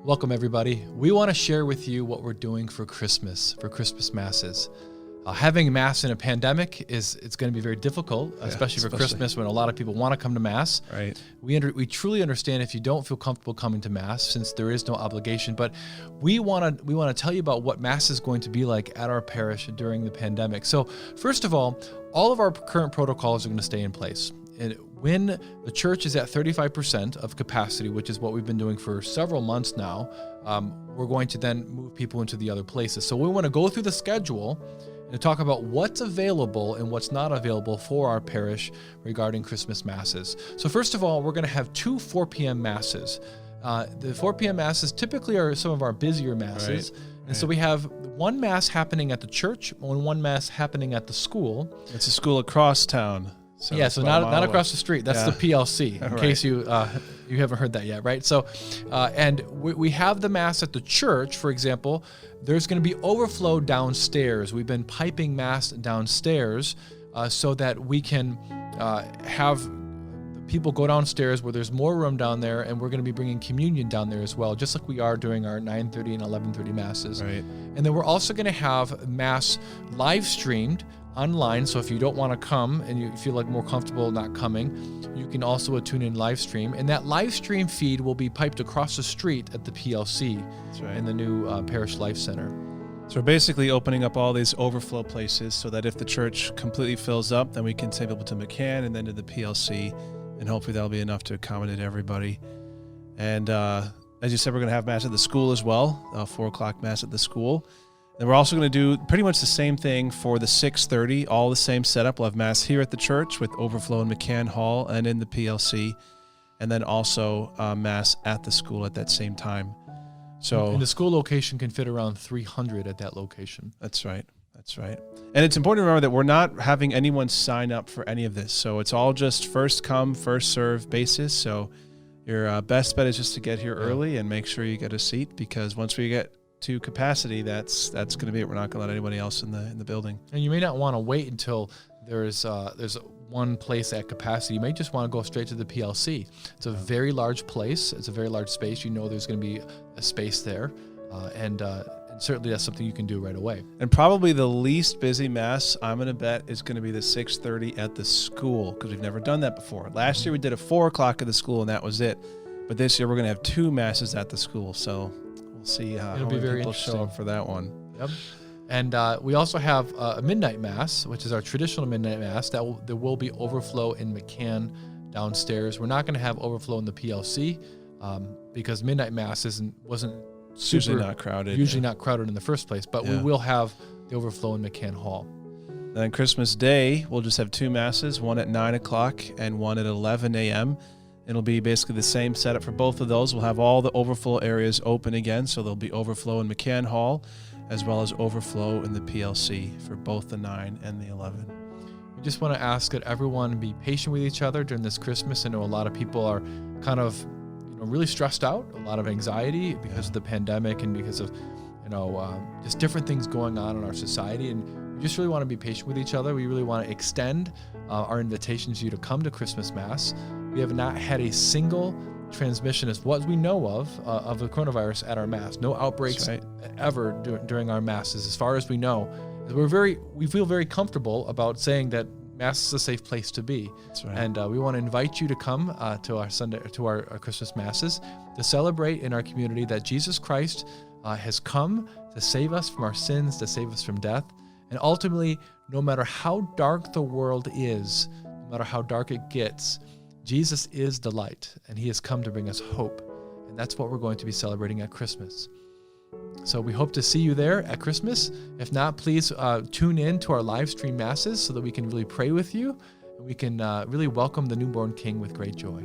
Welcome, everybody. We want to share with you what we're doing for Christmas Masses. Having Mass in a pandemic it's going to be very difficult, especially for Christmas when a lot of people want to come to Mass. Right. We truly understand if you don't feel comfortable coming to Mass, since there is no obligation. But we want to tell you about what Mass is going to be like at our parish during the pandemic. So first of all of our current protocols are going to stay in place. And when the church is at 35% of capacity, which is what we've been doing for several months now, we're going to then move people into the other places. So we want to go through the schedule and talk about what's available and what's not available for our parish regarding Christmas Masses. So first of all, we're going to have two 4 p.m. Masses. The 4 p.m. Masses typically are some of our busier Masses. Right. And so we have one Mass happening at the church and one Mass happening at the school. It's a school across town. So not across the street. That's the PLC, in case you haven't heard that yet, right? So, and we have the Mass at the church, for example. There's going to be overflow downstairs. We've been piping Mass downstairs so that we can have people go downstairs where there's more room down there, and we're going to be bringing communion down there as well, just like we are during our 9:30 and 11:30 Masses. Right. And then we're also going to have Mass live streamed online, so if you don't want to come and you feel like more comfortable not coming, you can also tune in live stream. And that live stream feed will be piped across the street at the PLC. That's right. In the new Parish Life Center. So we're basically opening up all these overflow places so that if the church completely fills up, then we can send people to McCann and then to the PLC, and hopefully that'll be enough to accommodate everybody. And as you said, we're going to have Mass at the school as well, 4 o'clock Mass at the school. And we're also going to do pretty much the same thing for the 6:30, all the same setup. We'll have Mass here at the church with overflow in McCann Hall and in the PLC, and then also Mass at the school at that same time. So, and the school location can fit around 300 at that location. That's right. That's right. And it's important to remember that we're not having anyone sign up for any of this. So it's all just first come, first serve basis. So your best bet is just to get here early and make sure you get a seat, because once we get to capacity, that's going to be it. We're not going to let anybody else in the building. And you may not want to wait until there's one place at capacity. You may just want to go straight to the PLC. It's a very large place. It's a very large space. You know there's going to be a space there, and certainly that's something you can do right away. And probably the least busy Mass, I'm going to bet, is going to be the 6:30 at the school, because we've never done that before. Last year we did a 4 o'clock at the school, and that was it. But this year we're going to have 2 Masses at the school, so we'll see how many people show up for that one. Yep. And we also have a midnight Mass, which is our traditional midnight Mass. There will be overflow in McCann downstairs. We're not going to have overflow in the PLC because midnight Mass wasn't usually not crowded. Not crowded in the first place, but we will have the overflow in McCann Hall. Then Christmas Day, we'll just have 2 Masses, one at 9 o'clock and one at 11 a.m. It'll be basically the same setup for both of those. We'll have all the overflow areas open again, so there'll be overflow in McCann Hall as well as overflow in the PLC for both the 9 and the 11. We just want to ask that everyone be patient with each other during this Christmas. I know a lot of people are kind of really stressed out, a lot of anxiety because of the pandemic and because of just different things going on in our society. And we just really want to be patient with each other. We really want to extend our invitation to you to come to Christmas Mass. We have not had a single transmission, as what we know of the coronavirus at our Mass. No outbreaks ever during our Masses, as far as we know. We feel very comfortable about saying that Mass is a safe place to be. That's right. And we want to invite you to come to our Christmas Masses to celebrate in our community that Jesus Christ has come to save us from our sins, to save us from death. And ultimately, no matter how dark the world is, no matter how dark it gets, Jesus is the light, and he has come to bring us hope. And that's what we're going to be celebrating at Christmas. So we hope to see you there at Christmas. If not, please tune in to our live stream Masses so that we can really pray with you, and we can really welcome the newborn King with great joy.